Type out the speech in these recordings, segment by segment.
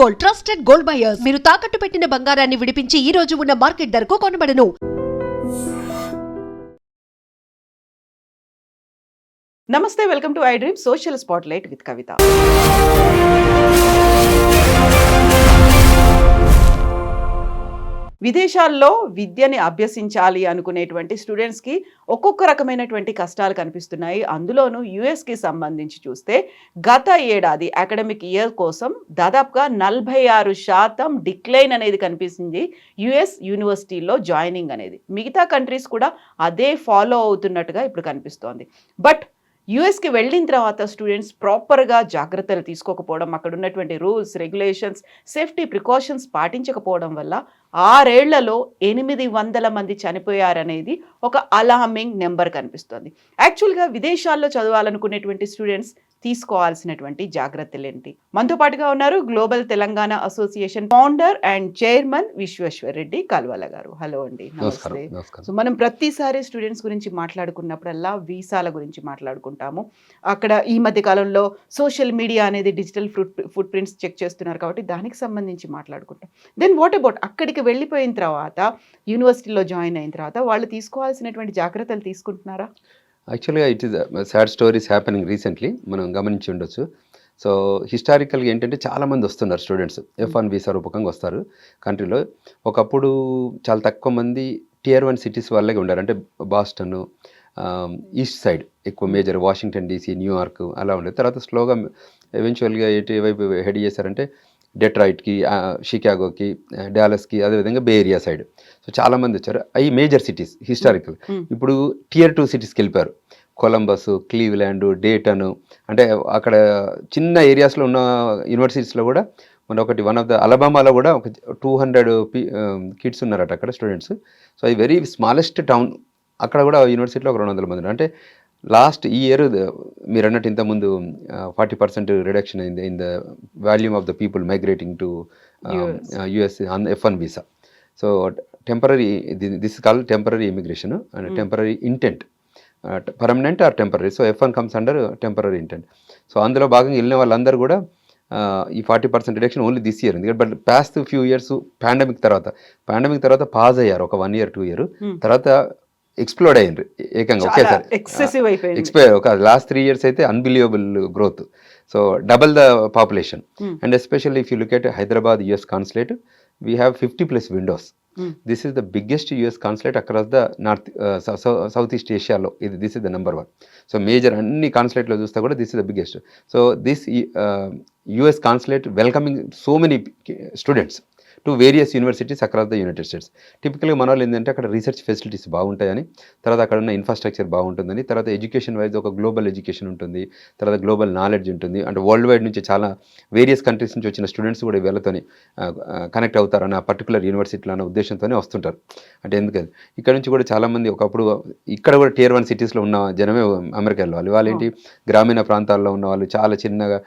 Gold, trusted gold buyers. మీరు తాకట్టు పెట్టిన బంగారాన్ని విడిపించి ఈ రోజు ఉన్న మార్కెట్ ధరకు కొనబడను. నమస్తే, welcome to I dream social spotlight with Kavitha. విదేశాల్లో విద్యని అభ్యసించాలి అనుకునేటువంటి స్టూడెంట్స్కి ఒక్కొక్క రకమైనటువంటి కష్టాలు కనిపిస్తున్నాయి. అందులోనూ యుఎస్కి సంబంధించి చూస్తే గత ఏడాది అకాడమిక్ ఇయర్ కోసం దాదాపుగా 46% డిక్లైన్ అనేది కనిపిస్తుంది యుఎస్ యూనివర్సిటీలో జాయినింగ్ అనేది. మిగతా కంట్రీస్ కూడా అదే ఫాలో అవుతున్నట్టుగా ఇప్పుడు కనిపిస్తోంది. బట్ యుఎస్కి వెళ్ళిన తర్వాత స్టూడెంట్స్ ప్రాపర్గా జాగ్రత్తలు తీసుకోకపోవడం, అక్కడ ఉన్నటువంటి రూల్స్, రెగ్యులేషన్స్, సేఫ్టీ ప్రికాషన్స్ పాటించకపోవడం వల్ల 6 ఏళ్లలో 800 మంది చనిపోయారనేది ఒక అలార్మింగ్ నెంబర్ కనిపిస్తుంది. యాక్చువల్గా విదేశాల్లో చదవాలనుకునేటువంటి స్టూడెంట్స్ తీసుకోవాల్సినటువంటి జాగ్రత్తలు ఏంటి? మనతో పాటుగా ఉన్నారు global Telangana association founder and chairman Vishweshwar Reddy Kalvala గారు. హలో అండి, నమస్తే. సో మనం ప్రతిసారి స్టూడెంట్స్ గురించి మాట్లాడుకున్నప్పుడల్లా వీసాల గురించి మాట్లాడుకుంటాము. అక్కడ ఈ మధ్య కాలంలో సోషల్ మీడియా అనేది డిజిటల్ ఫుట్ ప్రింట్స్ చెక్ చేస్తున్నారు కాబట్టి దానికి సంబంధించి మాట్లాడుకుంటాం. దెన్ వాట్ అబౌట్ అక్కడికి వెళ్ళిపోయిన తర్వాత యూనివర్సిటీలో జాయిన్ అయిన తర్వాత వాళ్ళు తీసుకోవాల్సినటువంటి జాగ్రత్తలు తీసుకుంటున్నారా? యాక్చువల్గా it is sad stories happening recently, మనం గమనించి ఉండొచ్చు. సో హిస్టారికల్గా ఏంటంటే చాలామంది వస్తున్నారు స్టూడెంట్స్, F1 వీసా రూపకంగా వస్తారు కంట్రీలో. ఒకప్పుడు చాలా తక్కువ మంది Tier 1 సిటీస్ వాళ్ళే ఉండారు, అంటే బాస్టన్, ఈస్ట్ సైడ్ ఎక్కువ మేజర్, వాషింగ్టన్ DC, న్యూయార్క్ అలా ఉండేది. తర్వాత స్లోగా ఎవెన్చువల్గా వైపు హెడ్ చేశారంటే డెట్రాయిట్కి, షికాగోకి, డాలస్కి, అదేవిధంగా బే ఏరియా సైడ్. సో చాలామంది వచ్చారు. అవి మేజర్ సిటీస్ హిస్టారికల్. ఇప్పుడు Tier 2 సిటీస్కి వెళ్ళిపోయారు. కొలంబస్, క్లీవ్లాండ్, డేటన్, అంటే అక్కడ చిన్న ఏరియాస్లో ఉన్న యూనివర్సిటీస్లో కూడా మన ఒకటి వన్ ఆఫ్ ద అలబామాలో కూడా ఒక 200 కిడ్స్ ఉన్నారట అక్కడ స్టూడెంట్స్. సో అది వెరీ స్మాలెస్ట్ టౌన్. అక్కడ కూడా యూనివర్సిటీలో ఒక 200 మంది. అంటే లాస్ట్ ఈ ఇయర్ మీరు అన్నట్టు ఇంతకుముందు 40% రిడక్షన్ అయింది in the volume of the people migrating to US on F1 visa. So temporary, this called temporary immigration and temporary intent, permanent or temporary. So F1 comes under temporary intent. So అందులో భాగంగా వెళ్ళిన వాళ్ళందరూ కూడా ఈ 40% reduction only this year. ఎందుకంటే but past few years pandemic తర్వాత pause అయ్యారు ఒక 1 year 2 year. తర్వాత ఎక్స్ప్లోడ్ అయ్యిండ్రు ఏకంగా ఒకేసారి. ఎక్స్పైర్ ఒక లాస్ట్ 3 years అయితే unbelievable growth. So double the population. And especially if you look at Hyderabad US consulate, we have 50+ windows. This is the biggest US consulate across the north south east ఏషియాలో. This is the number 1. So major అన్ని కాన్సులేట్లో చూస్తే కూడా this is the biggest. So this US consulate welcoming so many students to various universities across the United States. టిపికల్గా మన వాళ్ళు ఏంటంటే అక్కడ రీసెర్చ్ ఫెసిలిటీస్ బాగుంటాయని, తర్వాత అక్కడ ఉన్న ఇన్ఫ్రాస్ట్రక్చర్ బాగుంటుందని, తర్వాత ఎడ్యుకేషన్ వైజ్ ఒక గ్లోబల్ ఎడ్యుకేషన్ ఉంటుంది, తర్వాత గ్లోబల్ నాలెడ్జ్ ఉంటుంది. అంటే వరల్డ్ వైడ్ నుంచి చాలా వేరియస్ కంట్రీస్ నుంచి వచ్చిన స్టూడెంట్స్ కూడా వీళ్ళతోని కనెక్ట్ అవుతారన్న పర్టికులర్ యూనివర్సిటీలో అన్న ఉద్దేశంతోనే వస్తుంటారు. అంటే ఎందుకని ఇక్కడ నుంచి కూడా చాలామంది ఒకప్పుడు ఇక్కడ కూడా Tier 1 సిటీస్లో ఉన్న జనమే అమెరికా వెళ్ళవాలి. వాళ్ళు ఏంటి గ్రామీణ ప్రాంతాల్లో ఉన్న వాళ్ళు, చాలా చిన్నగా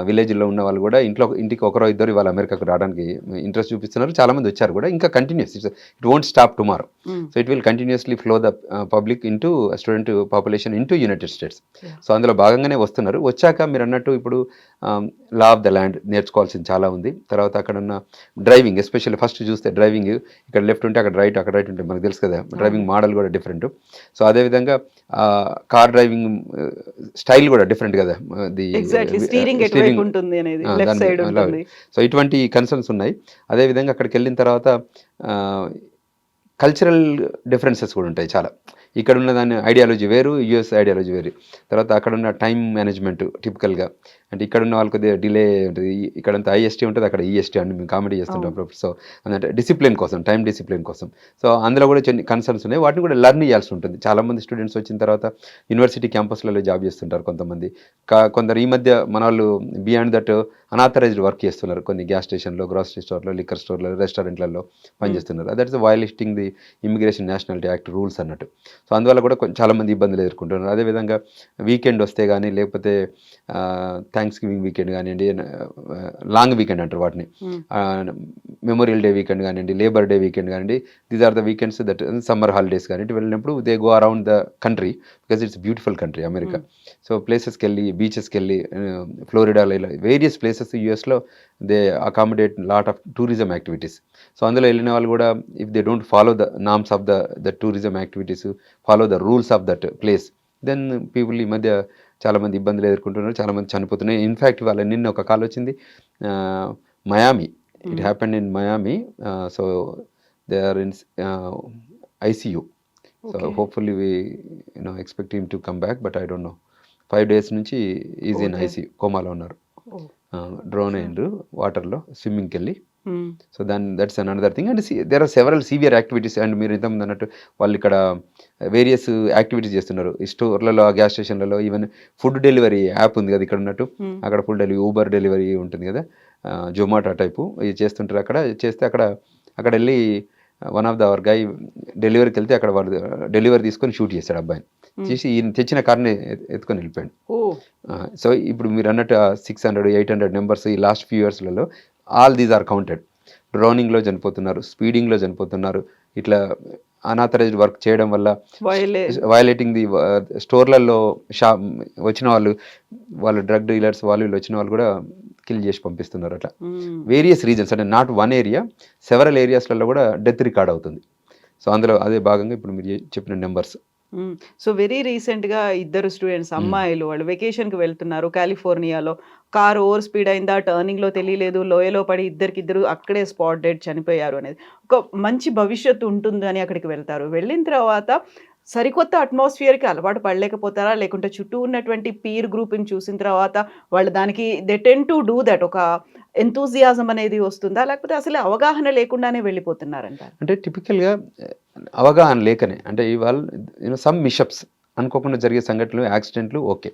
విలేజ్లో ఉన్న వాళ్ళు కూడా ఇంటికి ఒకరో ఇద్దరు వాళ్ళ అమెరికాకు రావడానికి ఇంట్రెస్ట్ చూపిస్తున్నారు. చాలామంది వచ్చారు కూడా. ఇంకా continuous, it won't stop tomorrow. So it will continuously flow the public into student population into United states. So అందులో భాగంగానే వస్తున్నారు. వచ్చాక మీరు అన్నట్టు ఇప్పుడు లా ఆఫ్ ద ల్యాండ్ నేర్చుకోవాల్సింది చాలా ఉంది. తర్వాత అక్కడ ఉన్న డ్రైవింగ్, ఎస్పెషల్లీ ఫస్ట్ చూస్తే డ్రైవింగ్ ఇక్కడ లెఫ్ట్ ఉంటే అక్కడ రైట్, అక్కడ రైట్ ఉంటే మనకు తెలుసు కదా, డ్రైవింగ్ మోడల్ కూడా డిఫరెంట్. సో అదేవిధంగా కార్ డ్రైవింగ్ స్టైల్ కూడా డిఫరెంట్ కదా. సో ఇటువంటి కన్సర్న్స్ ఉన్నాయి. అదేవిధంగా అక్కడికి వెళ్ళిన తర్వాత కల్చరల్ డిఫరెన్సెస్ కూడా ఉంటాయి చాలా. ఇక్కడ ఉన్న దాని ఐడియాలజీ వేరు, US ఐడియాలజీ వేరు. తర్వాత అక్కడ ఉన్న టైం మేనేజ్మెంట్ టిపికల్గా, అంటే ఇక్కడ ఉన్న వాళ్ళకి కొద్దిగా డిలే ఉంటుంది. ఇక్కడంతా IST ఉంటుంది, అక్కడ EST అని మేము కామెడీ చేస్తుంటాం. సో అంటే డిసిప్లిన్ కోసం, టైం డిసిప్లిన్ కోసం. సో అందులో కూడా కొన్ని కన్సర్న్స్ ఉన్నాయి. వాటిని కూడా లెర్న్ చేయాల్సి ఉంటుంది. చాలామంది స్టూడెంట్స్ వచ్చిన తర్వాత యూనివర్సిటీ క్యాంపస్లలో జాబ్ చేస్తుంటారు కొంతమంది. కొందరు ఈ మధ్య మన వాళ్ళు బియాండ్ దట్ అనాథరైజ్డ్ వర్క్ చేస్తున్నారు. కొన్ని గ్యాస్ స్టేషన్లో, గ్రాసరీ స్టోర్లో, లిక్కర్ స్టోర్లో, రెస్టారెంట్లలో పనిచేస్తున్నారు. That is violating the immigration nationality act rules అన్నట్టు. సో అందువల్ల కూడా చాలామంది ఇబ్బందులు ఎదుర్కొంటున్నారు. అదేవిధంగా వీకెండ్ వస్తే కానీ, లేకపోతే థ్యాంక్స్ గివింగ్ వీకెండ్ కానివ్వండి, లాంగ్ వీకెండ్ అంటారు వాటిని, మెమోరియల్ డే వీకెండ్ కానివ్వండి, లేబర్ డే వీకెండ్ కానివ్వండి, these are the weekends that summer holidays కానివ్వండి వెళ్ళినప్పుడు they go around the country because it's beautiful country America. So ప్లేసెస్కి వెళ్ళి బీచెస్కి వెళ్ళి ఫ్లోరిడాలో ఇలా వేరియస్ ప్లేసెస్ యూఎస్లో they accommodate lot of tourism activities. So అందులో వెళ్ళిన వాళ్ళు కూడా if they don't follow the norms of the tourism activities, follow the rules of that place, then people ఈ మధ్య చాలామంది ఇబ్బందులు ఎదుర్కొంటున్నారు, చాలామంది చనిపోతున్నారు. ఇన్ఫ్యాక్ట్ వాళ్ళ నిన్న ఒక కాల్ వచ్చింది, Miami, it happened in Miami, so they are in ICU. So hopefully we expect him to come back, but I don't know. 5 days నుంచి ఈజ్ ఇన్ ఐసీయూ, కోమాలో ఉన్నారు. డ్రోన్ అయ్యిండ్రు వాటర్లో స్విమ్మింగ్కి వెళ్ళి. So that's another thing. And there are several severe activities. అండ్ మీరు ఇంతకుముందు అన్నట్టు వాళ్ళు ఇక్కడ వేరియస్ యాక్టివిటీస్ చేస్తున్నారు ఈ స్టోర్లలో, గ్యాస్ స్టేషన్లలో, ఈవెన్ ఫుడ్ డెలివరీ యాప్ ఉంది కదా ఇక్కడ ఉన్నట్టు, అక్కడ ఫుడ్ డెలివరీ, ఊబర్ డెలివరీ ఉంటుంది కదా, జొమాటో టైపు, ఇది చేస్తుంటారు. అక్కడ చేస్తే అక్కడ వెళ్ళి వన్ ఆఫ్ ద అవర్ గై డెలివరీకి వెళ్తే అక్కడ వాళ్ళు డెలివరీ తీసుకొని షూట్ చేశాడు అబ్బాయిని. చేసి ఈయన తెచ్చిన కార్ని ఎత్తుకొని వెళ్ళిపోయాడు. సో ఇప్పుడు మీరు అన్నట్టు 600-800 నెంబర్స్ ఈ లాస్ట్ ఫ్యూ ఇయర్స్లలో ఆల్ దీస్ ఆర్ కౌంటెడ్. డ్రోనింగ్లో చనిపోతున్నారు, స్పీడింగ్లో చనిపోతున్నారు, ఇట్లా అనాథరైజ్డ్ వర్క్ చేయడం వల్ల వయలేటింగ్ ది స్టోర్లలో వచ్చిన వాళ్ళు డ్రగ్ డీలర్స్ వాళ్ళు వచ్చిన వాళ్ళు కూడా కిల్ చేసి పంపిస్తున్నారు. అట్లా వేరియస్ రీజన్స్, అంటే నాట్ వన్ ఏరియా, సెవరల్ ఏరియాస్లలో కూడా డెత్ రికార్డ్ అవుతుంది. సో అందులో అదే భాగంగా ఇప్పుడు మీరు చెప్పిన నెంబర్స్. సో వెరీ రీసెంట్గా 2 స్టూడెంట్స్ అమ్మాయిలు వాళ్ళు వెకేషన్కి వెళ్తున్నారు కాలిఫోర్నియాలో, కారు ఓవర్ స్పీడ్ అయిందా, టర్నింగ్లో తెలియలేదు, లోయలో పడి ఇద్దరు అక్కడే స్పాట్ డెడ్ చనిపోయారు అనేది. ఒక మంచి భవిష్యత్తు ఉంటుందని అక్కడికి వెళ్తారు. వెళ్ళిన తర్వాత సరికొత్త అట్మాస్ఫియర్కి అలవాటు పడలేకపోతారా, లేకుంటే చుట్టూ ఉన్నటువంటి పీర్ గ్రూప్ని చూసిన తర్వాత వాళ్ళు దానికి they ten to do that, ఒక ఎంతూజియాజం అనేది వస్తుందా, లేకపోతే అసలు అవగాహన లేకుండానే వెళ్ళిపోతున్నారంట? అంటే టిపికల్గా అవగాహన లేకనే, అంటే ఇవాళ సమ్ మిషప్స్ అనుకోకుండా జరిగే సంఘటనలు, యాక్సిడెంట్లు ఓకే,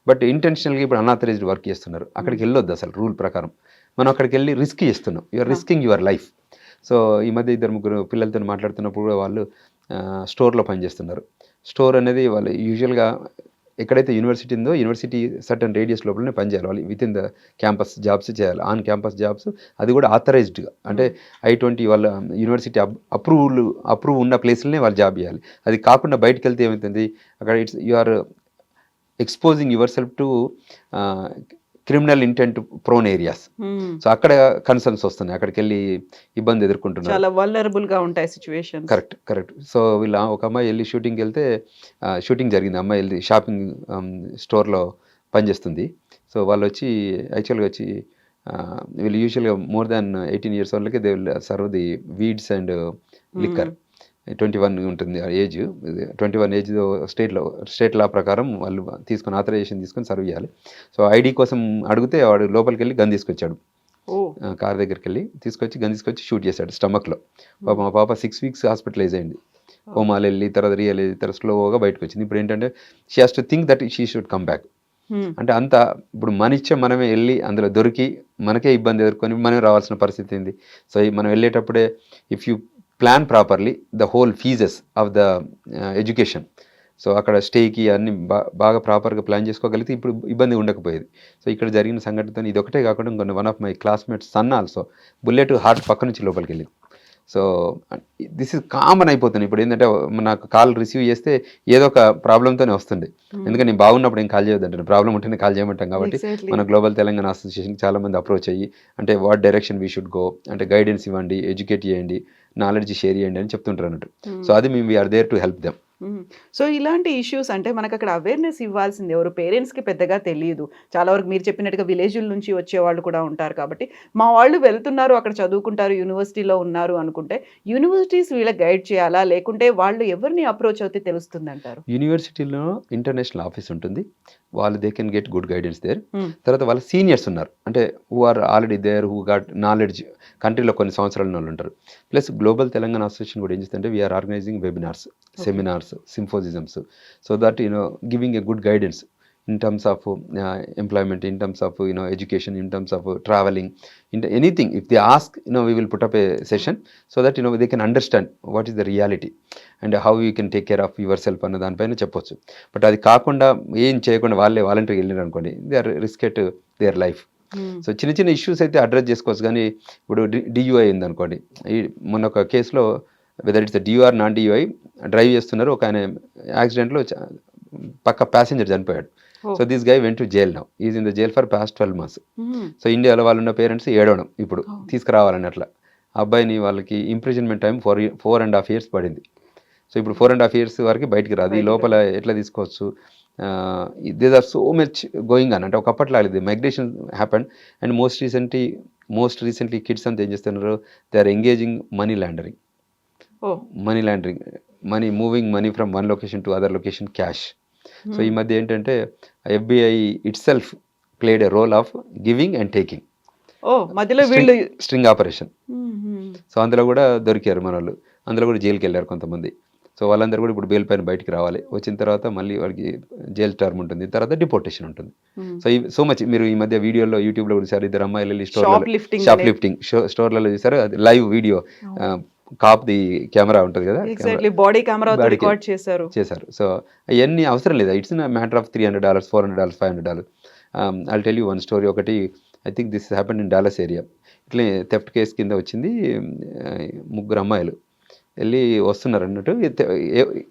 బట్ ఇంటెన్షనల్గా ఇప్పుడు అన్ఆథరైజ్డ్ వర్క్ చేస్తున్నారు, అక్కడికి వెళ్ళొద్దు అసలు రూల్ ప్రకారం. మనం అక్కడికి వెళ్ళి రిస్క్ చేస్తున్నాం, you're risking your life. So ఈ మధ్య 2-3 పిల్లలతో మాట్లాడుతున్నప్పుడు కూడా వాళ్ళు స్టోర్లో పనిచేస్తున్నారు. స్టోర్ అనేది వాళ్ళు యూజువల్గా ఎక్కడైతే యూనివర్సిటీ ఉందో యూనివర్సిటీ సర్టన్ రేడియస్ లోపలనే పనిచేయాలి, వాళ్ళు with in the campus jobs చేయాలి, ఆన్ క్యాంపస్ జాబ్స్, అది కూడా ఆథరైజ్డ్గా, అంటే I-20 వాళ్ళ యూనివర్సిటీ అప్రూవ్ ఉన్న ప్లేస్లనే వాళ్ళు జాబ్ చేయాలి. అది కాకుండా బయటకు వెళ్తే ఏమవుతుంది, అక్కడ you are exposing your self to criminal intent prone areas. So అక్కడ కన్సర్న్స్ వస్తున్నాయి, అక్కడికి వెళ్ళి ఇబ్బంది ఎదుర్కొంటున్నారు, చాలా వల్నరబుల్గా ఉంటాయి సిచ్యువేషన్. కరెక్ట్. సో వీళ్ళ ఒక అమ్మాయి వెళ్ళి షూటింగ్కి వెళ్తే, షూటింగ్ జరిగింది, అమ్మాయి వెళ్ళి షాపింగ్ స్టోర్లో పనిచేస్తుంది. సో వాళ్ళు వచ్చి యాక్చువల్గా వచ్చి వీళ్ళు యూజువల్గా మోర్ దాన్ 18 years వాళ్ళకి they will serve the weeds and liquor. 21 ఉంటుంది ఏజ్, 21 ఏజ్ స్టేట్ లా ప్రకారం వాళ్ళు తీసుకొని ఆథరైజేషన్ తీసుకొని సర్వ్ చేయాలి. సో ఐడి కోసం అడిగితే వాడు లోపలికి వెళ్ళి గన్ తీసుకొచ్చాడు, కార్ దగ్గరికి వెళ్ళి గన్ తీసుకొచ్చి షూట్ చేశాడు స్టమక్లో. మా పాప 6 weeks హాస్పిటలైజ్ అయింది, హోమాలు వెళ్ళి తర్వాత రియల్ తర్వాత స్లోగా బయటకు వచ్చింది. ఇప్పుడు ఏంటంటే she has to think that she should come back. అంటే అంత ఇప్పుడు మనిచ్చే మనమే వెళ్ళి అందులో దొరికి మనకే ఇబ్బంది ఎదుర్కొని మనమే రావాల్సిన పరిస్థితి ఉంది. సో మనం వెళ్ళేటప్పుడే if you plan properly the whole phases of the education, so అక్కడ స్టేకి అన్ని బాగా ప్రాపర్గా ప్లాన్ చేసుకోగలిగితే ఇప్పుడు ఇబ్బంది ఉండకపోయేది. సో ఇక్కడ జరిగిన సంఘటనతో ఇది ఒకటే కాకుండా ఇంకొన్ని one of my classmates son also bullet heart పక్క నుంచి లోపలికి వెళ్ళింది. సో దిస్ ఇస్ కామన్ అయిపోతుంది. ఇప్పుడు ఏంటంటే నాకు కాల్ రిసీవ్ చేస్తే ఏదో ఒక ప్రాబ్లంతోనే వస్తుంది, ఎందుకంటే నేను బాగున్నప్పుడు ఏం కాల్ చేయొద్దంటే, ప్రాబ్లం ఉంటేనే కాల్ చేయమంటాం. కాబట్టి మన గ్లోబల్ తెలంగాణ అసోసియేషన్కి చాలామంది అప్రోచ్ అయ్యి, అంటే what direction we should go, అంటే గైడెన్స్ ఇవ్వండి, ఎడ్యుకేట్ చేయండి, నాలెడ్జ్ షేర్ చేయండి అని చెప్తుంటారు అన్నట్టు. సో అది మేము we're there to help them. So ఇలాంటి ఇష్యూస్ అంటే మనకు అక్కడ అవేర్నెస్ ఇవ్వాల్సింది ఎవరు, పేరెంట్స్కి పెద్దగా తెలియదు. చాలా వరకు మీరు చెప్పినట్టుగా విలేజ్ల నుంచి వచ్చే వాళ్ళు కూడా ఉంటారు. కాబట్టి మా వాళ్ళు వెళ్తున్నారు, అక్కడ చదువుకుంటారు, యూనివర్సిటీలో ఉన్నారు అనుకుంటే యూనివర్సిటీస్ వీళ్ళకి గైడ్ చేయాలా, లేకుంటే వాళ్ళు ఎవరిని అప్రోచ్ అవుతే తెలుస్తుంది అంటారు? యూనివర్సిటీలో ఇంటర్నేషనల్ ఆఫీస్ ఉంటుంది, వాళ్ళు they can get good guidance there. తర్వాత వాళ్ళ సీనియర్స్ ఉన్నారు, అంటే who are already there, who got knowledge, కంట్రీలో కొన్ని సంవత్సరాల వాళ్ళు ఉంటారు. ప్లస్ గ్లోబల్ తెలంగాణ అసోసియేషన్ కూడా ఏం చేస్తుంటే we are organising webinars, seminars, symposiums, so that giving a good guidance. in terms of employment, in terms of education, in terms of traveling, anything. If they ask, we will put up a session so that they can understand what is the reality and how you can take care of yourself అన్న దానిపైన చెప్పొచ్చు. But అది కాకుండా ఏం చేయకుండా వాళ్ళే వాలంటీర్గా వెళ్ళారు అనుకోండి, they are risk at their life. So చిన్న చిన్న ఇష్యూస్ అయితే అడ్రస్ చేసుకోవచ్చు. కానీ ఇప్పుడు డియూఐ ఉంది అనుకోండి, మొన్న ఒక కేసులో వెదర్ ఇట్స్ డియూఆర్ నాన్ డియూఐ డ్రైవ్ చేస్తున్నారు, ఒక ఆయన యాక్సిడెంట్లో పక్క ప్యాసింజర్ చనిపోయాడు. So this guy went to jail now, is in the jail for past 12 months. So ఇండియాలో వాళ్ళు ఉన్న పేరెంట్స్ ఏడవడం ఇప్పుడు తీసుకురావాలని అట్లా. అబ్బాయిని వాళ్ళకి ఇంప్రిజన్మెంట్ టైం 4.5 years పడింది. సో ఇప్పుడు 4.5 years వరకు బయటికి రాదు. ఈ లోపల ఎట్లా తీసుకోవచ్చు? There are so much going on. అంటే ఒకప్పట్లో ఇది migration happened. And most recently kids అంతా ఏం చేస్తున్నారు? They are engaging money laundering, money moving money from one location to other location, cash. So ఈ మధ్య ఏంటంటే FBI it self played a role of giving and taking, మధ్యలో వీళ్ళు string operation. So అందులో కూడా దొరికారు మన వాళ్ళు, అందులో కూడా జైలుకి వెళ్ళారు కొంతమంది. సో వాళ్ళందరూ కూడా ఇప్పుడు బెయిల్ పైన బయటికి రావాలి. వచ్చిన తర్వాత మళ్ళీ వాడికి జైల్ టర్మ్ ఉంటుంది, తర్వాత డిపోర్టేషన్ ఉంటుంది. సో సో మచ్ మీరు ఈ మధ్య వీడియోలో యూట్యూబ్లో కూడా చూసారు, ఇద్దరు అమ్మాయిలు వెళ్ళి షాప్ లిఫ్టింగ్ స్టోర్లలో చూసారు. అది live video, cop the camera ఉంటుంది కదా, బాడీ కెమెరా రికార్డ్ చేశారు. సో అవన్నీ అవసరం లేదు. It's matter of $300, $400, $500. I'll tell you one story. ఒకటి I think this happened in Dallas area. ఇట్లా థెఫ్ట్ కేసు కింద వచ్చింది. 3 అమ్మాయిలు వెళ్ళి వస్తున్నారు అన్నట్టు.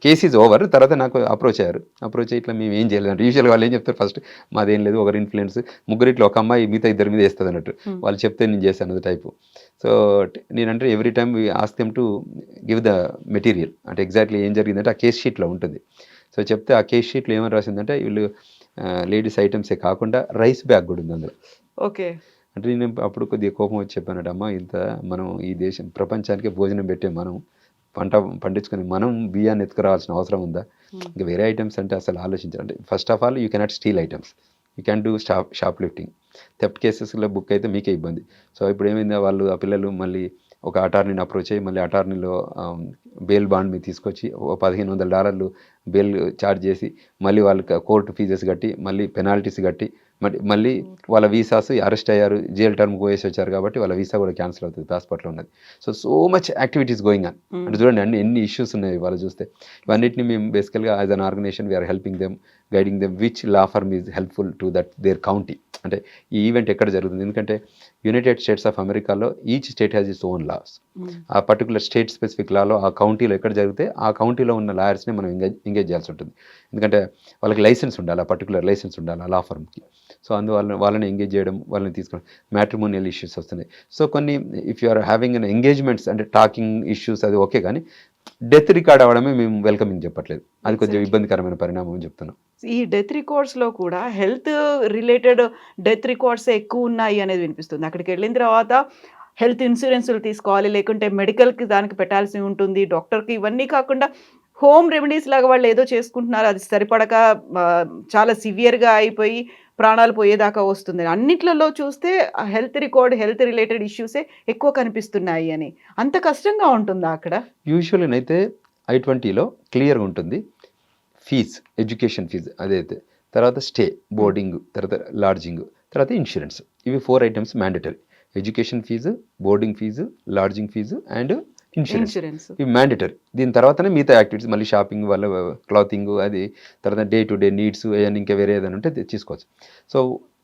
Case is over. తర్వాత నాకు అప్రోచ్ అయ్యి ఇట్లా మేము ఏం చేయలేదు అంటే, యూజువల్గా వాళ్ళు ఏం చెప్తారు, ఫస్ట్ మాదేం లేదు, ఒకరి ఇన్ఫ్లుయెన్స్, ముగ్గురు ఇట్లా ఒక అమ్మాయి మిగతా 2 మీద వేస్తుంది అన్నట్టు. వాళ్ళు చెప్తే నేను చేశాను అది టైపు. సో నేనంటే every time ask them to give the material. అంటే ఎగ్జాక్ట్లీ ఏం జరిగిందంటే ఆ కేస్ షీట్లో ఉంటుంది. సో చెప్తే ఆ కేస్ షీట్లో ఏమని రాసిందంటే, వీళ్ళు లేడీస్ ఐటమ్సే కాకుండా రైస్ బ్యాగ్ కూడా ఉంది అందులో. ఓకే. అంటే నేను అప్పుడు కొద్దిగా కోపం వచ్చి చెప్పానట, అమ్మ ఇంత మనం ఈ దేశం ప్రపంచానికి భోజనం పెట్టే మనం పంట పండించుకొని మనం బియ్యాన్ని ఎత్తుకురావాల్సిన అవసరం ఉందా? ఇంకా వేరే ఐటమ్స్ అంటే అసలు ఆలోచించాలి. అంటే first of all you cannot steel items, you can do shop lifting. Theft కేసెస్లో బుక్ అయితే మీకే ఇబ్బంది. సో ఇప్పుడు ఏమైందా, వాళ్ళు ఆ పిల్లలు మళ్ళీ ఒక అటార్నీని అప్రోచ్ అయ్యి మళ్ళీ అటార్నీలో బెయిల్ బాండ్ మీద తీసుకొచ్చి $1,500 బెయిల్ ఛార్జ్ చేసి మళ్ళీ వాళ్ళకి కోర్టు ఫీజెస్ కట్టి మళ్ళీ పెనాల్టీస్ కట్టి మళ్ళీ వాళ్ళ వీసాస్ అరెస్ట్ అయ్యారు, జైల్ టర్మ్ పోయేసి వచ్చారు కాబట్టి వాళ్ళ వీసా కూడా క్యాన్సిల్ అవుతుంది, పాస్పోర్ట్లో ఉన్నది. So much activities going on. అంటే చూడండి ఎన్ని ఇష్యూస్ ఉన్నాయి వాళ్ళు చూస్తే. ఇవన్నిటిని మేము బేసికల్గా as an organization we're helping them, guiding them which law firm is helpful to that their county. అంటే ఈ ఈవెంట్ ఎక్కడ జరుగుతుంది, ఎందుకంటే యునైటెడ్ స్టేట్స్ ఆఫ్ అమెరికాలో each state has its own laws. ఆ పర్టికులర్ స్టేట్ స్పెసిఫిక్ లాలో ఆ కౌంటీలో ఎక్కడ జరిగితే ఆ కౌంటీలో ఉన్న లాయర్స్ని మనం ఎంగేజ్ చేయాల్సి ఉంటుంది. ఎందుకంటే వాళ్ళకి లైసెన్స్ ఉండాలి, ఆ పర్టికులర్ లైసెన్స్ ఉండాలి ఆ లా ఫర్మ్కి. సో అందువల్ల వాళ్ళని ఎంగేజ్ చేయడం, వాళ్ళని తీసుకోవడం. మ్యాట్రిమోనియల్ ఇష్యూస్ వస్తున్నాయి. సో కొన్ని if you are having an engagements అంటే టాకింగ్ ఇష్యూస్ అది ఓకే, కానీ డెత్ రికార్డ్ అవ్వడమే మేము వెల్కమింగ్ చెప్పట్లేదు. అది కొంచెం ఇబ్బందికరమైన పరిణామం చెప్తున్నాం. ఈ డెత్ రికార్డ్స్లో కూడా హెల్త్ రిలేటెడ్ డెత్ రికార్డ్స్ ఎక్కువ ఉన్నాయి అనేది వినిపిస్తుంది. అక్కడికి వెళ్ళిన తర్వాత హెల్త్ ఇన్సూరెన్స్లు తీసుకోవాలి, లేకుంటే మెడికల్కి దానికి పెట్టాల్సి ఉంటుంది, డాక్టర్కి. ఇవన్నీ కాకుండా హోమ్ రెమెడీస్ లాగా వాళ్ళు ఏదో చేసుకుంటున్నారు, అది సరిపడక చాలా సివియర్గా అయిపోయి ప్రాణాలు పోయేదాకా వస్తుంది. అన్నిట్లలో చూస్తే హెల్త్ రిలేటెడ్ ఇష్యూసే ఎక్కువ కనిపిస్తున్నాయి అని. అంత కష్టంగా ఉంటుందా అక్కడ? యూజువల్లీ అయితే I-20లో క్లియర్గా ఉంటుంది. ఫీజ్, ఎడ్యుకేషన్ ఫీజు అదైతే, తర్వాత స్టే, బోర్డింగ్, తర్వాత లాడ్జింగ్, తర్వాత ఇన్సూరెన్స్. ఇవి 4 items mandatory. Education fee, boarding fee, lodging fee and insurance. ఇవి మ్యాండేటరీ. దీని తర్వాతనే మిగతా యాక్టివిటీస్, మళ్ళీ షాపింగ్, వాళ్ళ క్లాతింగ్, అది తర్వాత డే టు డే నీడ్స్, ఏదైనా ఇంకా వేరే ఏదైనా ఉంటే తీసుకోవచ్చు. So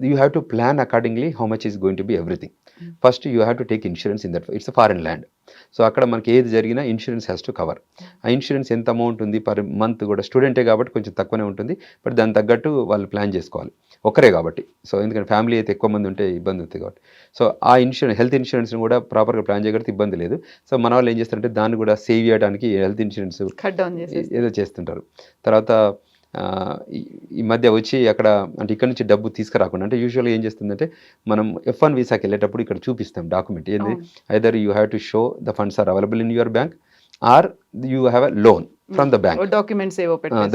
you have to plan accordingly how much is going to be everything. First you have to take insurance in that. It's a foreign land. So అక్కడ మనకి ఏది జరిగినా ఇన్సూరెన్స్ హ్యాస్ టు కవర్. ఆ ఇన్సూరెన్స్ ఎంత amount ఉంది per month కూడా, స్టూడెంటే కాబట్టి కొంచెం తక్కువనే ఉంటుంది, బట్ దానికి తగ్గట్టు వాళ్ళు ప్లాన్ చేసుకోవాలి, ఒకరే కాబట్టి. సో ఎందుకంటే ఫ్యామిలీ అయితే ఎక్కువ మంది ఉంటే ఇబ్బంది అవుతుంది కాబట్టి. సో ఆ హెల్త్ ఇన్సూరెన్స్ని కూడా ప్రాపర్గా ప్లాన్ చేయగలిగితే ఇబ్బంది లేదు. సో మన వాళ్ళు ఏం చేస్తారంటే దాన్ని కూడా సేవ్ చేయడానికి హెల్త్ ఇన్సూరెన్స్ ఏదో చేస్తుంటారు. తర్వాత ఈ మధ్య వచ్చి అక్కడ అంటే ఇక్కడ నుంచి డబ్బు తీసుకురాకుండా, అంటే యూజువల్గా ఏం చేస్తుందంటే మనం F1 వీసాకి వెళ్ళేటప్పుడు ఇక్కడ చూపిస్తాం డాక్యుమెంట్ ఏంది, either you have to show the funds are available in your bank or you have a loan from the bank. Documents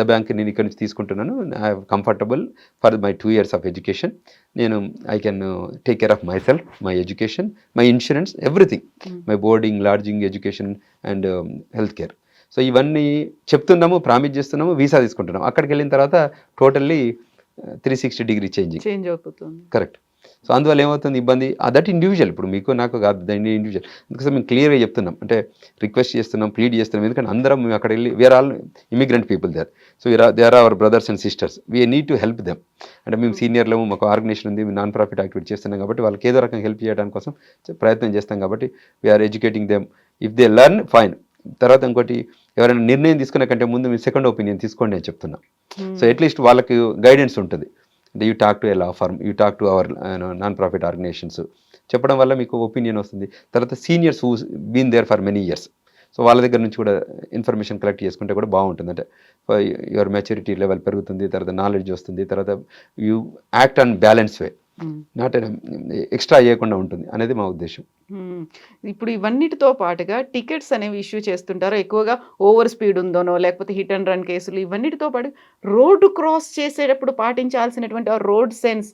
the bank నేను ఇక్కడ నుంచి తీసుకుంటున్నాను, I have comfortable for my 2 years of education, నేను I can take care of myself, my education, my insurance, everything, my boarding, lodging, education and health care. So ఇవన్నీ చెప్తున్నాము, promise చేస్తున్నాము, visa తీసుకుంటున్నాము. అక్కడికి వెళ్ళిన తర్వాత టోటల్లీ 360 చేంజింగ్. చేంజ్ అవుతుంది. Correct. So అందువల్ల ఏమవుతుంది ఇబ్బంది, దట్ ఇండివిజువల్, ఇప్పుడు మీకు నాకు కాదు, దాన్ని ఇండివిజువల్. అందుకోసం మేము క్లియర్గా చెప్తున్నాం, అంటే రిక్వెస్ట్ చేస్తున్నాం, ప్లీడ్ చేస్తున్నాం, ఎందుకంటే అందరం మేము అక్కడ వెళ్ళి we're all immigrant people there. So they are our brothers and sisters, we need to help them. అంటే మేము సీనియర్లు, మాకు ఆర్గనైజేషన్ ఉంది, మేము నాన్ ప్రాఫిట్ యాక్టివిటీ చేస్తున్నాం కాబట్టి వాళ్ళకి ఏదో రకంగా హెల్ప్ చేయడానికి కోసం ప్రయత్నం చేస్తాం కాబట్టి we're educating them. If they learn fine. తర్వాత ఇంకోటి, ఎవరైనా నిర్ణయం తీసుకునే కంటే ముందు మీరు సెకండ్ ఒపీనియన్ తీసుకోండి అని చెప్తున్నాం. సో అట్లీస్ట్ వాళ్ళకి గైడెన్స్ ఉంటుంది. అంటే you talk to a law firm, you talk to our non profit organizations చెప్పడం వల్ల మీకు ఒపీనియన్ వస్తుంది. తర్వాత seniors who been there for many years, so వాళ్ళ దగ్గర నుంచి కూడా ఇన్ఫర్మేషన్ కలెక్ట్ చేసుకుంటే కూడా బాగుంటుంది. అంటే యువర్ మెచ్యూరిటీ లెవెల్ పెరుగుతుంది, తర్వాత నాలెడ్జ్ వస్తుంది, తర్వాత you act on balance way, not extra చేయకుండా ఉంటుంది అనేది మా ఉద్దేశం. ఇప్పుడు ఇవన్నిటితో పాటుగా టికెట్స్ అనేవి ఇష్యూ చేస్తుంటారు ఎక్కువగా, ఓవర్ స్పీడ్ ఉందోనో లేకపోతే హిట్ అండ్ రన్ కేసులు, ఇవన్నిటితో పాటు రోడ్డు క్రాస్ చేసేటప్పుడు పాటించాల్సినటువంటి రోడ్ సెన్స్,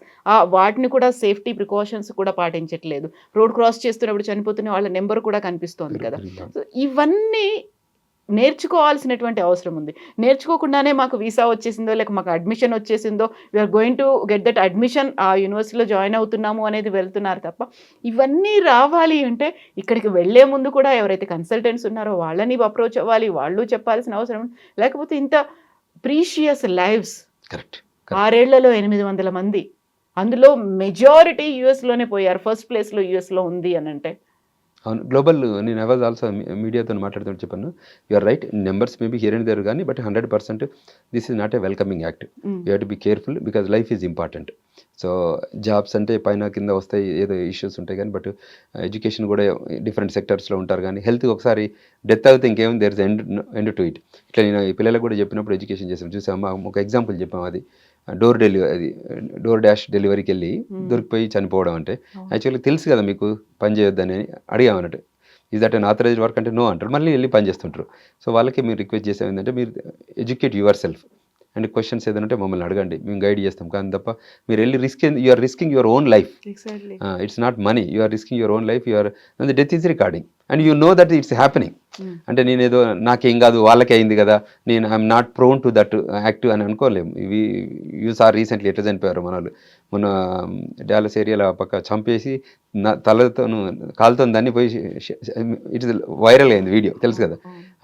వాటిని కూడా సేఫ్టీ ప్రికాషన్స్ కూడా పాటించట్లేదు. రోడ్ క్రాస్ చేస్తున్నప్పుడు చనిపోతున్న వాళ్ళ నెంబర్ కూడా కనిపిస్తోంది కదా. సో ఇవన్నీ నేర్చుకోవాల్సినటువంటి అవసరం ఉంది. నేర్చుకోకుండానే మాకు వీసా వచ్చేసిందో లేక మాకు అడ్మిషన్ వచ్చేసిందో, we are going to get that admission, ఆ యూనివర్సిటీలో జాయిన్ అవుతున్నాము అనేది వెళ్తున్నారు తప్ప, ఇవన్నీ రావాలి అంటే ఇక్కడికి వెళ్లే ముందు కూడా ఎవరైతే కన్సల్టెంట్స్ ఉన్నారో వాళ్ళని అప్రోచ్ అవ్వాలి, వాళ్ళు చెప్పాల్సిన అవసరం. లేకపోతే ఇంత ప్రీషియస్ లైవ్స్, కరెక్ట్, 6 ఏళ్లలో 800 మంది, అందులో మెజారిటీ యూఎస్లోనే పోయారు. ఫస్ట్ ప్లేస్లో యూఎస్లో ఉంది అని అంటే అవును. గ్లోబల్, నేను ఐ వాజ్ ఆల్సో మీడియాతో మాట్లాడుతూ చెప్పాను, you are right, numbers maybe here and there కానీ, but 100% this is not a welcoming act. You have to be careful because life is important. So jobs అంటే పైన కింద వస్తాయి, ఏదో ఇష్యూస్ ఉంటాయి కానీ, బట్ ఎడ్యుకేషన్ కూడా డిఫరెంట్ సెక్టర్స్లో ఉంటారు కానీ, హెల్త్ ఒకసారి డెత్ అవుతే ఇంకేముంది, there is end to it. ఇట్లా నేను ఈ పిల్లలకు కూడా చెప్పినప్పుడు ఎడ్యుకేషన్ చేసాం, చూసాము, ఒక ఎగ్జాంపుల్ చెప్పాము, అది డోర్ డాష్ డెలివరీకి వెళ్ళి దొరికిపోయి చనిపోవడం. అంటే యాక్చువల్లీ తెలుసు కదా మీకు పని చేయొద్దని అడిగామన్నట్టు, is that unauthorised work అంటే నో అంటారు, మళ్ళీ వెళ్ళి పని చేస్తుంటారు. సో వాళ్ళకి మీరు రిక్వెస్ట్ చేసేది ఏంటంటే, మీరు educate your self and questions ఏదంటే మమ్మల్ని అడగండి, మేము గైడ్ చేస్తాం. కానీ తప్ప మీరు వెళ్ళి you're risking your own life. It's not money, you're risking your own life, the death is recording and you know that it's happening. అంటే నేను ఏదో నాకేం కాదు వాళ్ళకే అయింది కదా, నేను I'm not prone to that act అని అనుకోలేము. ఇవి యూస్ ఆర్ రీసెంట్లీ ఎట్లా చనిపోయారు మన వాళ్ళు, మన డాలస్ ఏరియాలో పక్క చంపేసి తలతో కాలుతో దాన్ని పోయి ఇట్ ఇస్ వైరల్ అయింది వీడియో, తెలుసు కదా.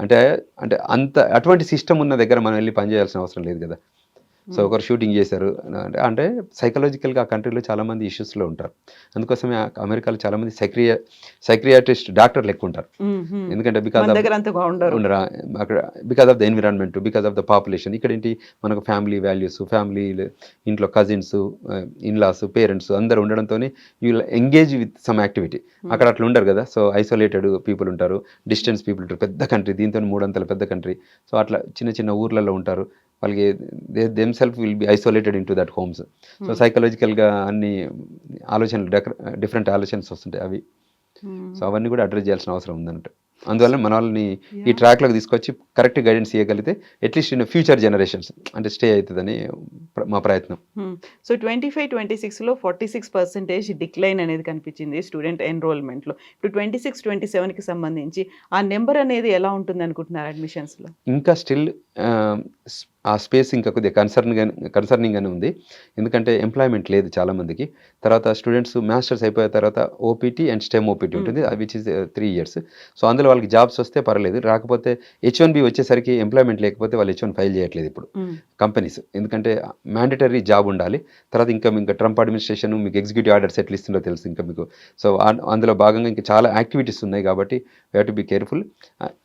అంటే అంటే అటువంటి సిస్టమ్ ఉన్న దగ్గర మనం వెళ్ళి పనిచేయాల్సిన అవసరం లేదు కదా. సో ఒకరు షూటింగ్ చేశారు అంటే సైకలాజికల్గా ఆ కంట్రీలో చాలామంది ఇష్యూస్లో ఉంటారు. అందుకోసమే అమెరికాలో చాలామంది సైక్రియాట్రిస్ట్ డాక్టర్లు ఎక్కువ ఉంటారు. ఎందుకంటే because of the environment, because of the population. ఇక్కడ ఏంటి, మనకు ఫ్యామిలీ వాల్యూస్, ఫ్యామిలీ ఇంట్లో కజిన్స్, ఇన్లాస్, పేరెంట్స్ అందరూ ఉండడంతో you engage with some activity. అక్కడ అట్లా ఉండరు కదా. సో ఐసోలేటెడ్ పీపుల్ ఉంటారు, డిస్టెన్స్ పీపుల్ ఉంటారు. పెద్ద కంట్రీ, దీంతో 3 అంతల పెద్ద కంట్రీ. సో అట్లా చిన్న చిన్న ఊర్లలో ఉంటారు. వాళ్ళకి themself will be isolated in to that homes. So సైకలాజికల్గా అన్ని ఆలోచనలు, డిఫరెంట్ ఆలోచనస్ వస్తుంటాయి అవి. సో అవన్నీ కూడా అడ్రస్ చేయాల్సిన అవసరం ఉందన్నట్టు. అందువల్ల మన వాళ్ళని ఈ ట్రాక్లోకి తీసుకొచ్చి కరెక్ట్ గైడెన్స్ ఇవ్వగలిగితే అట్లీస్ట్ ఇన్ ఫ్యూచర్ జనరేషన్స్ అంటే స్టే అవుతుందని మా ప్రయత్నం. సో 25-26లో 46% డిక్లైన్ అనేది కనిపించింది స్టూడెంట్ ఎన్రోల్మెంట్లో. ఇప్పుడు 26-27కి సంబంధించి ఆ నెంబర్ అనేది ఎలా ఉంటుంది అనుకుంటున్నారు అడ్మిషన్స్లో? ఇంకా స్టిల్ ఆ స్పేస్ ఇంకా కొద్దిగా కన్సర్నింగ్గానే ఉంది. ఎందుకంటే ఎంప్లాయ్మెంట్ లేదు చాలామందికి. తర్వాత స్టూడెంట్స్ మాస్టర్స్ అయిపోయిన తర్వాత ఓపీటీ అండ్ స్టెమ్ ఓపీటీ ఉంటుంది, విచ్ ఇస్ 3 years. సో అందులో వాళ్ళకి జాబ్స్ వస్తే పర్లేదు, రాకపోతే H1B వచ్చేసరికి ఎంప్లాయ్మెంట్ లేకపోతే వాళ్ళు H1 ఫైల్ చేయట్లేదు ఇప్పుడు కంపెనీస్. ఎందుకంటే మ్యాండేటరీ జాబ్ ఉండాలి. తర్వాత ఇంకా ట్రంప్ అడ్మినిస్ట్రేషన్ మీకు ఎగ్జిక్యూటివ్ ఆర్డర్స్ ఎట్లా ఇస్తుందో తెలుసు ఇంకా మీకు. సో అందులో భాగంగా ఇంకా చాలా యాక్టివిటీస్ ఉన్నాయి కాబట్టి we have to be careful.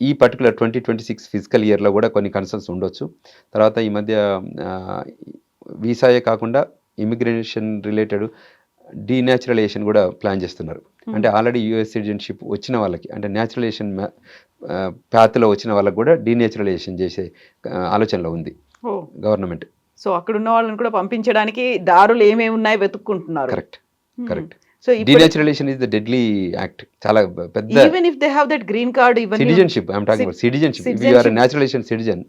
ఈ పర్టికులర్ 2026 ఫిజికల్ ఇయర్లో కూడా కొన్ని కన్సర్న్స్ ఉండొచ్చు. తర్వాత ఈ మధ్య వీసాయే కాకుండా ఇమిగ్రేషన్ రిలేటెడ్ డీన్యాచురలైజేషన్ కూడా ప్లాన్ చేస్తున్నారు. అంటే ఆల్రెడీ యూఎస్ సిటిజన్షిప్ వచ్చిన వాళ్ళకి, అంటే న్యాచురలైజేషన్ ప్యాత్లో వచ్చిన వాళ్ళకి కూడా డీన్యాచురలైజేషన్ చేసే ఆలోచనలో ఉంది గవర్నమెంట్. సో అక్కడ ఉన్న వాళ్ళని కూడా పంపించడానికి దారులు ఏమేమి ఉన్నాయి వెతుక్కుంటున్నారు. Correct. So denaturalisation is the deadly act. చాలా పెద్ద, even if they have that green card, even citizenship, I am talking about citizenship. If you are a naturalization citizen,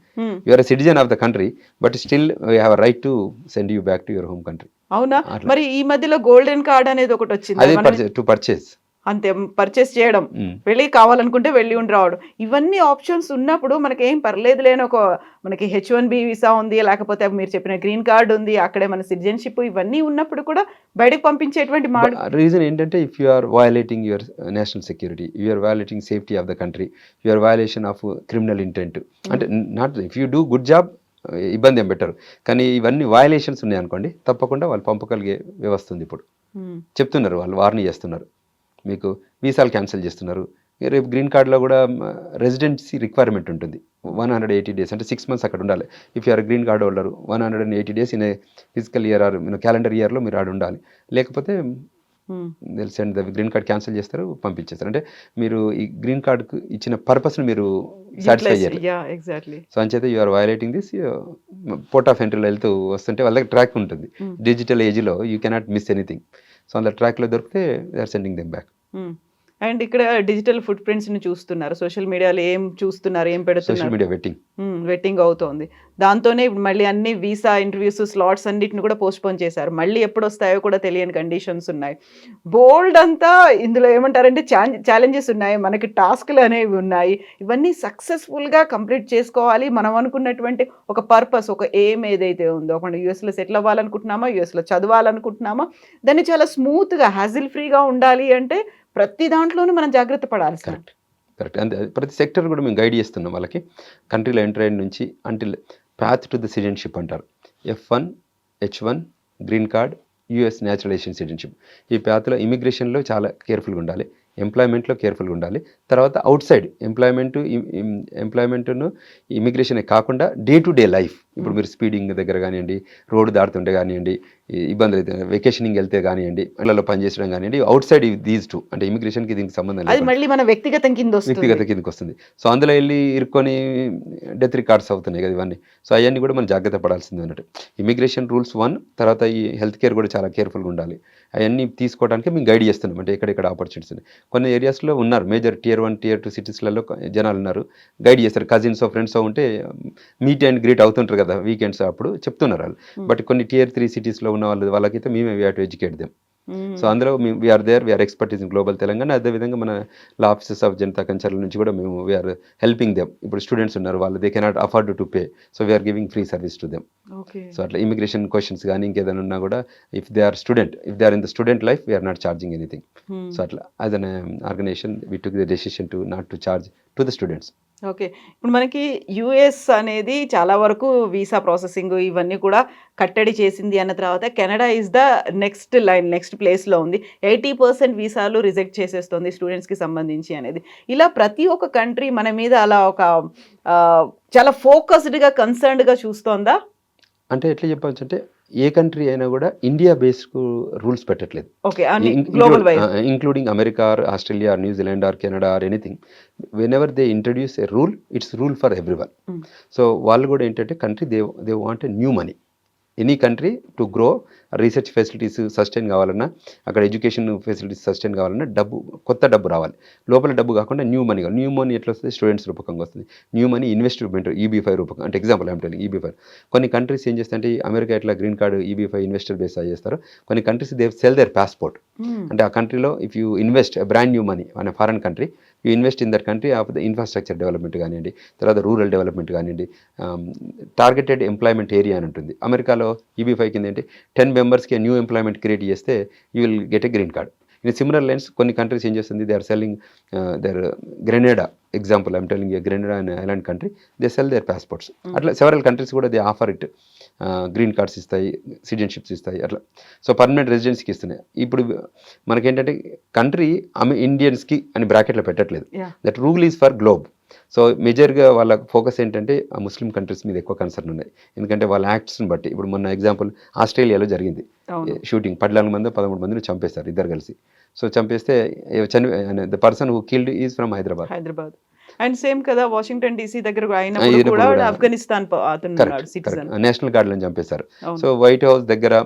you are a citizen of the country, but still we have a right to send you back to your home country. అవునా? మరి ఈ మధ్యలో golden card అనేది ఒకటి వచ్చింది, అదే to purchase. అంతే purchase చేయడం, వెళ్ళి కావాలనుకుంటే వెళ్ళి ఉండి రావడం, ఇవన్నీ ఆప్షన్స్ ఉన్నప్పుడు మనకి ఏం పర్లేదు లేని ఒక మనకి H1B వీసా ఉంది, లేకపోతే మీరు చెప్పిన గ్రీన్ కార్డ్ ఉంది, అక్కడే మన సిటిజన్షిప్ ఇవన్నీ ఉన్నప్పుడు కూడా బయటకు పంపించేటువంటి రీజన్ ఏంటంటే if you are violating your national security, you are violating safety of the country, you are violation of criminal intent, అంటే not if you do good job ఇబ్బంది ఏం పెట్టరు, కానీ ఇవన్నీ వయలేషన్స్ ఉన్నాయనుకోండి తప్పకుండా వాళ్ళు పంపగలిగే వ్యవస్థ ఉంది. ఇప్పుడు చెప్తున్నారు, వాళ్ళు వార్నింగ్ చేస్తున్నారు, మీకు వీసాలు క్యాన్సిల్ చేస్తున్నారు. రేపు గ్రీన్ కార్డులో కూడా రెసిడెన్సీ రిక్వైర్మెంట్ ఉంటుంది, 180 days, అంటే 6 months అక్కడ ఉండాలి. If you're green card holder 180 days in a physical year or calendar ఇయర్లో మీరు ఆడ ఉండాలి, లేకపోతే send the green card cancel చేస్తారు, పంపించేస్తారు. అంటే మీరు ఈ గ్రీన్ కార్డుకు ఇచ్చిన పర్పస్ని మీరు సాటిస్ఫై చేయాలి. సో అంచేత you are violating this. Port of ఎంట్రీలో వెళ్తూ వస్తుంటే వాళ్ళకి ట్రాక్ ఉంటుంది, డిజిటల్ ఏజ్లో you cannot miss anything. So అందులో ట్రాక్లో దొరికితే they are sending them back. And ఇక్కడ డిజిటల్ ఫుట్ ప్రింట్స్ ని చూస్తున్నారు, సోషల్ మీడియాలో ఏం చూస్తున్నారు, ఏం పెడుతున్నారు, సోషల్ మీడియా వెట్టింగ్ అవుతోంది. దాంతోనే ఇప్పుడు మళ్ళీ అన్ని వీసా ఇంటర్వ్యూస్ స్లాట్స్ అన్నిటిని కూడా పోస్ట్పోన్ చేశారు, మళ్ళీ ఎప్పుడు వస్తాయో కూడా తెలియని కండిషన్స్ ఉన్నాయి. బోల్డ్ అంతా ఇందులో ఏమంటారంటే ఛాలెంజెస్ ఉన్నాయి, మనకి టాస్క్లు అనేవి ఉన్నాయి. ఇవన్నీ సక్సెస్ఫుల్గా కంప్లీట్ చేసుకోవాలి. మనం అనుకున్నటువంటి ఒక పర్పస్, ఒక ఎయిమ్ ఏదైతే ఉందో, ఒక యూఎస్లో సెటిల్ అవ్వాలనుకుంటున్నామా, యూఎస్లో చదవాలనుకుంటున్నామా, దాన్ని చాలా స్మూత్గా హ్యాజిల్ ఫ్రీగా ఉండాలి అంటే ప్రతి దాంట్లోనూ మనం జాగ్రత్త పడాలి. కరెక్ట్. అంతే, ప్రతి సెక్టర్ కూడా మేము గైడ్ చేస్తున్నాం వాళ్ళకి. కంట్రీలో ఎంటర్ అయిన నుంచి until path to the citizenship అంటారు, F1, H1, green card, US naturalisation citizenship. ఈ పాత్లో ఇమిగ్రేషన్లో చాలా కేర్ఫుల్గా ఉండాలి, ఎంప్లాయ్మెంట్లో కేర్ఫుల్గా ఉండాలి, తర్వాత అవుట్ సైడ్ ఎంప్లాయ్మెంట్ను ఇమిగ్రేషనే కాకుండా డే టు డే లైఫ్, ఇప్పుడు మీరు స్పీడింగ్ దగ్గర కానివ్వండి, రోడ్డు దాటుతుంటే కానివ్వండి, ఇబ్బందులు అయితే వెకేషనింగ్ వెళ్తే కానివ్వండి, ఇళ్లలో పనిచేయడం కానివ్వండి, అవుట్ సైడ్ దీస్ టూ, అంటే ఇమిగ్రేషన్కి దీనికి సంబంధం లేదు, మళ్ళీ మన వ్యక్తిగత కిందకి వస్తుంది. సో అందులో వెళ్ళి ఇరుక్కొని డెత్ రికార్డ్స్ అవుతున్నాయి కదా ఇవన్నీ. సో అవన్నీ కూడా మనం జాగ్రత్త పడాల్సింది అన్నట్టు. ఇమిగ్రేషన్ రూల్స్ 1, తర్వాత ఈ హెల్త్ కేర్ కూడా చాలా కేర్ఫుల్గా ఉండాలి. అవన్నీ తీసుకోవడానికి మేము గైడ్ చేస్తున్నాం, అంటే ఎక్కడెక్కడ ఆపర్చునిటీస్ ఉన్నాయి. కొన్ని ఏరియాస్లో ఉన్నారు, మేజర్ Tier 1, Tier 2 సిటీస్లలో జనాలు ఉన్నారు, గైడ్ చేస్తారు. కజిన్స్ ఫ్రెండ్స్ ఉంటే మీట్ అండ్ గ్రీట్ అవుతుంటారు కదా వీకెండ్స్, అప్పుడు చెప్తున్నారు వాళ్ళు. బట్ కొన్ని Tier 3 సిటీస్లో ఉన్న వాళ్ళకైతే మేమే we have to educate them. So అందులో we are expertise in global Telangana. అదేవిధంగా మన లా ఆఫీసెస్ ఆఫ్ జనతా కన్సర్ల నుంచి కూడా మేము వీఆర్ హెల్పింగ్ దెమ్. ఇప్పుడు స్టూడెంట్స్ ఉన్నారు, వాళ్ళు they cannot afford to pay, so we are giving free service to them. So అట్లా ఇమిగ్రేషన్ క్వశ్చన్స్ కానీ ఇంకేదైనా ఉన్నా కూడా if they are in the student life, we are not charging anything. So అట్లా as an organisation we took the decision to not to charge to the students. Okay, ఇప్పుడు మనకి US అనేది చాలా వరకు వీసా ప్రాసెసింగ్ ఇవన్నీ కూడా కట్టడి చేసింది అన్న తర్వాత కెనడా ఈజ్ ద నెక్స్ట్ ప్లేస్లో ఉంది. 80% వీసాలు రిజెక్ట్ చేసేస్తుంది స్టూడెంట్స్కి సంబంధించి అనేది. ఇలా ప్రతి ఒక్క కంట్రీ మన మీద అలా ఒక చాలా ఫోకస్డ్గా కన్సర్న్డ్గా చూస్తోందా? అంటే ఎట్లా చెప్పవచ్చు అంటే ఏ కంట్రీ అయినా కూడా ఇండియా బేస్డ్ రూల్స్ పెట్టట్లేదు, including America or Australia or New Zealand or Canada or anything. Whenever they introduce a rule, it's rule for everyone. So వాళ్ళు కూడా ఏంటంటే country they want a new money. Any country to grow, research facilities sustain కావాలన్నా, అక్కడ education facilities sustain కావాలన్నా కొత్త డబ్బు రావాలి. లోపల డబ్బు కాకుండా న్యూ మనీ కావాలి. న్యూ మనీ ఎట్లా వస్తుంది? స్టూడెంట్స్ రూపకంగా వస్తుంది. న్యూ మనీ ఇన్వెస్ట్మెంట్ EB-5 రూపకంగా, అంటే ఎగ్జాంపుల్ ఐమ్ టెలింగ్ EB-5. కొన్ని కంట్రీస్ ఏం చేస్తాయంటే అమెరికా ఎట్లా green card EB-5 investor base చేస్తారు, కొన్ని countries they sell their passport. అంటే ఆ కంట్రీలో if you invest brand new money అనే foreign country, you invest in that country of the infrastructure development కానివ్వండి, తర్వాత రూరల్ డెవలప్మెంట్ కానివ్వండి, టార్గెటెడ్ ఎంప్లాయ్మెంట్ ఏరియా అని ఉంటుంది. అమెరికాలో EB-5 కింద ఏంటి 10 మెంబర్స్కి న్యూ ఎంప్లాయ్మెంట్ క్రియేట్ చేస్తే you will get a green card. In similar lines కొన్ని కంట్రీస్ ఏం చేస్తుంది, they are selling their Grenada example I'm telling Grenada అనే island country, they sell their passports. అట్లా సెవరల్ కంట్రీస్ కూడా they offer it, green cards ఇస్తాయి, citizenships ఇస్తాయి, అట్లా. So permanent రెసిడెన్స్కి ఇస్తున్నాయి. ఇప్పుడు మనకేంటంటే కంట్రీ ఇండియన్స్కి అని బ్రాకెట్లో పెట్టట్లేదు, that rule is for globe. So మేజర్గా వాళ్ళ ఫోకస్ ఏంటంటే ఆ ముస్లిం కంట్రీస్ మీద ఎక్కువ కన్సర్న్ ఉన్నాయి, ఎందుకంటే వాళ్ళ యాక్ట్స్ని బట్టి. ఇప్పుడు మొన్న ఎగ్జాంపుల్ ఆస్ట్రేలియాలో జరిగింది షూటింగ్, 14 మంది 13 మందిని చంపేశారు ఇద్దరు కలిసి. సో చంపేస్తే the person who killed is from Hyderabad. And same కదా వాషింగ్టన్ DC దగ్గర అయినప్పుడు కూడా ఆఫ్ఘనిస్తాన్ నేషనల్ గార్డ్లను చంపేశారు. సో వైట్ హౌస్ దగ్గర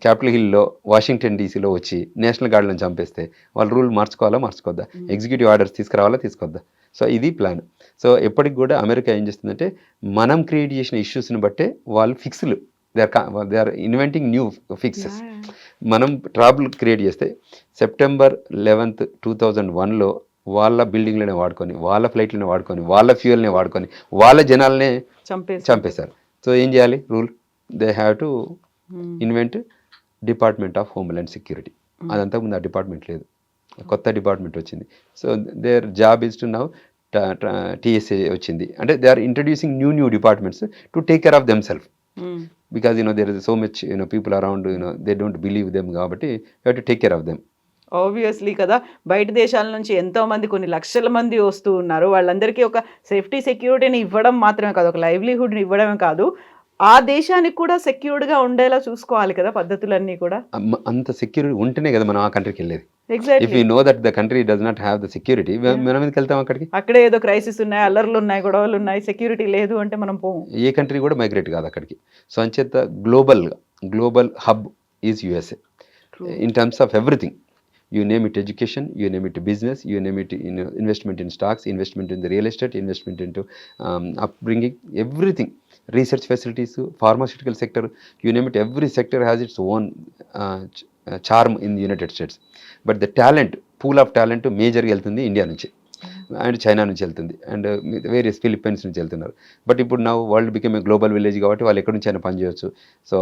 క్యాపిటల్ హిల్లో వాషింగ్టన్ DCలో వచ్చి నేషనల్ గార్డ్లను చంపేస్తే వాళ్ళు రూల్ మార్చుకోవద్దా, ఎగ్జిక్యూటివ్ ఆర్డర్స్ తీసుకొద్దా. సో ఇది ప్లాన్. సో ఎప్పటికి కూడా అమెరికా ఏం చేస్తుందంటే మనం క్రియేట్ చేసిన ఇష్యూస్ని బట్టే వాళ్ళు ఫిక్స్లు they are inventing new fixes. మనం ట్రబుల్ క్రియేట్ చేస్తే సెప్టెంబర్ 11th 2001లో వాళ్ళ బిల్డింగ్లనే వాడుకొని, వాళ్ళ ఫ్లైట్లనే వాడుకొని, వాళ్ళ ఫ్యూయల్నే వాడుకొని, వాళ్ళ జనాలనే చంపేశారు. సో ఏం చేయాలి? Rule they have to invent department of homeland security. అదంతా ముందు ఆ డిపార్ట్మెంట్ లేదు, కొత్త డిపార్ట్మెంట్ వచ్చింది. So their job is to now TSA వచ్చింది. అంటే they are introducing new departments to take care of them self. Because there is so much people around they don't believe them, కాబట్టి you have to take care of them. Obviously కదా, బయట దేశాల నుంచి ఎంతో మంది, కొన్ని లక్షల మంది వస్తూ ఉన్నారు. వాళ్ళందరికీ ఒక సేఫ్టీ సెక్యూరిటీని ఇవ్వడం మాత్రమే కాదు, ఒక లైవ్లీహుడ్ని ఇవ్వడమే కాదు, ఆ దేశానికి కూడా సెక్యూర్డ్గా ఉండేలా చూసుకోవాలి కదా పద్ధతులన్నీ కూడా. అంత సెక్యూరిటీ ఉంటేనే కదా మనం ఆ కంట్రీకి వెళ్ళేది. Exactly. If you know that the country does not have the security, మనం ఎందుకు వెళ్తాం అక్కడికి? అక్కడే ఏదో క్రైసిస్ ఉన్నాయి, అల్లర్లు ఉన్నాయి, గొడవలు ఉన్నాయి, సెక్యూరిటీ లేదు అంటే మనం పోము. ఏ కంట్రీ కూడా మైగ్రేట్ కాదు అక్కడికి. సో అంచేత global hub is USA in terms of everything. You name it education, you name it business, you name it investment in stocks, investment in the real estate, investment into upbringing, everything, research facilities, pharmaceutical sector, you name it, every sector has its own charm in the United States. But the talent, pool of talent major వెళ్తుంది India నుంచి and China నుంచి వెళ్తుంది and various Philippines నుంచి వెళ్తున్నారు. But ఇప్పుడు నా world become a global village కాబట్టి వాళ్ళు ఎక్కడి నుంచి అయినా పని చేయవచ్చు. So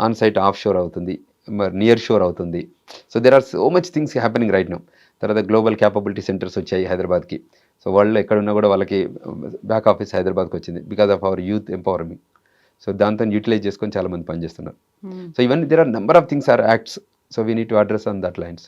on site off shore అవుతుంది, మరి నియర్ షోర్ అవుతుంది. So there are so much things happening right now. తర్వాత గ్లోబల్ క్యాపబిలిటీ సెంటర్స్ వచ్చాయి హైదరాబాద్కి. సో వరల్డ్లో ఎక్కడున్నా కూడా వాళ్ళకి బ్యాక్ ఆఫీస్ హైదరాబాద్కి వచ్చింది because of our youth empowerment. So దాంతో యూటిలైజ్ చేసుకొని చాలామంది పనిచేస్తున్నారు. సో ఇవన్నీ there are number of things are acts. So we need to address on that lines.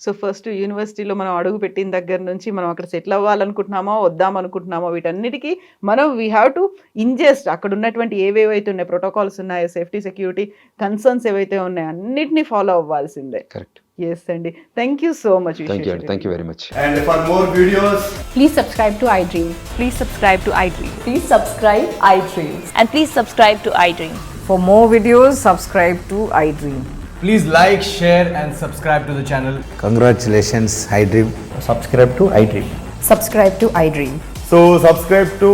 So first యూనివర్సిటీలో మనం అడుగు పెట్టిన దగ్గర నుంచి మనం అక్కడ సెటిల్ అవ్వాలనుకుంటున్నామో వద్దామనుకుంటున్నామో వీటన్నిటికీ మనం వీ హ్యావ్ టు ఇంజెస్ట్ అక్కడ ఉన్నటువంటి ఏవేవైతే ఉన్నాయి ప్రోటోకాల్స్ ఉన్నాయో, సేఫ్టీ సెక్యూరిటీ కన్సర్న్స్ ఏవైతే ఉన్నాయో అన్నిటినీ ఫాలో అవ్వాల్సిందే. కరెక్ట్. ఎస్ అండి, thank you so much. Thank you very much. And for more videos, Please subscribe to iDream. Please subscribe to iDream. Please subscribe iDream. And please subscribe to iDream. For more videos, subscribe to iDream. please like, share and subscribe to the channel. Congratulations, iDream. Subscribe to iDream. Subscribe to iDream. So subscribe to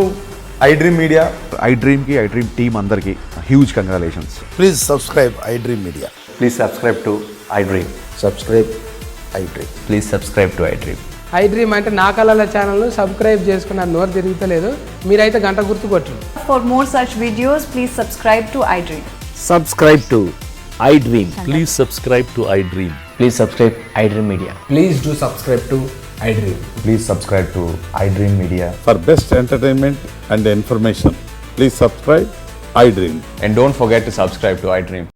iDream Media. iDream ki iDream team andarki huge congratulations. Please subscribe iDream Media. Please subscribe to iDream. Subscribe iDream. Please subscribe to iDream. iDream అంటే నా కళల ఛానల్ను subscribe చేసుకున్న నోరు తిరుగుతలేదు, మీరైతే గంట గుర్తు కొట్టండి. For more such videos, please subscribe to iDream. Subscribe to iDream. Please subscribe to iDream. Please subscribe iDream Media. Please do subscribe to iDream. Please subscribe to iDream Media. For best entertainment and information, please subscribe iDream. And don't forget to subscribe to iDream.